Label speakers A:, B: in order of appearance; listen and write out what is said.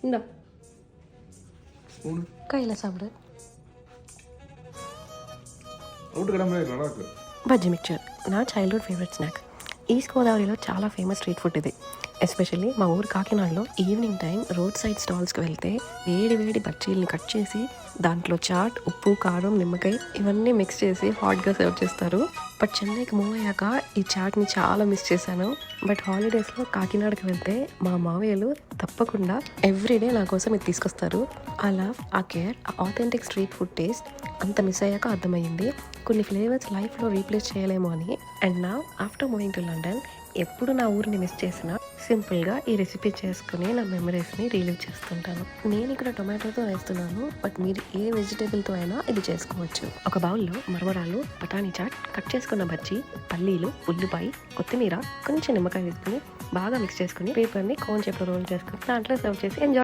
A: இந்தா கையில் சாப்பிடு. బజ్జీ మిక్చర్ నా చైల్డ్హుడ్ ఫేవరెట్ స్నాక్. ఈస్ట్ గోదావరిలో చాలా ఫేమస్ స్ట్రీట్ ఫుడ్ ఇది. ఎస్పెషల్లీ మా ఊరు కాకినాడలో ఈవినింగ్ టైం రోడ్ సైడ్ స్టాల్స్కి వెళ్తే వేడి వేడి బజ్జీలను కట్ చేసి దాంట్లో చాట్, ఉప్పు, కారం, నిమ్మకాయ ఇవన్నీ మిక్స్ చేసి హాట్గా సర్వ్ చేస్తారు. బట్ చెన్నైకి మూవ్ అయ్యాక ఈ చాట్ని చాలా మిస్ చేశాను. బట్ హాలిడేస్లో కాకినాడకి వెళ్తే మా మావయ్యలు తప్పకుండా ఎవ్రీడే నా కోసం ఇది తీసుకొస్తారు. ఆ లవ్, ఆ కేర్, ఆ ఆథెంటిక్ స్ట్రీట్ ఫుడ్ టేస్ట్ అంత మిస్ అయ్యాక అర్థమైంది కొన్ని ఫ్లేవర్స్ లైఫ్లో రీప్లేస్ చేయలేము అని. అండ్ నా ఆఫ్టర్ మూవింగ్ టు లండన్ ఎప్పుడు నా ఊరిని మిస్ చేసినా సింపుల్గా ఈ రెసిపీ చేసుకుని నా మెమరీస్ని రిలీవ్ చేస్తుంటాను. నేను ఇక్కడ టొమాటోతో వేస్తున్నాను, బట్ మీరు ఏ వెజిటేబుల్తో అయినా ఇది చేసుకోవచ్చు. ఒక బౌల్లో మరమరాలు, బఠానీ చాట్, కట్ చేసుకున్న బజ్జీ, పల్లీలు, ఉల్లిపాయ, కొత్తిమీర, కొంచెం నిమ్మకాయ వేసుకుని బాగా మిక్స్ చేసుకుని పేపర్ని కోన్ షేప్లో రోల్ చేసుకుని దాంట్లో సర్వ్ చేసి ఎంజాయ్.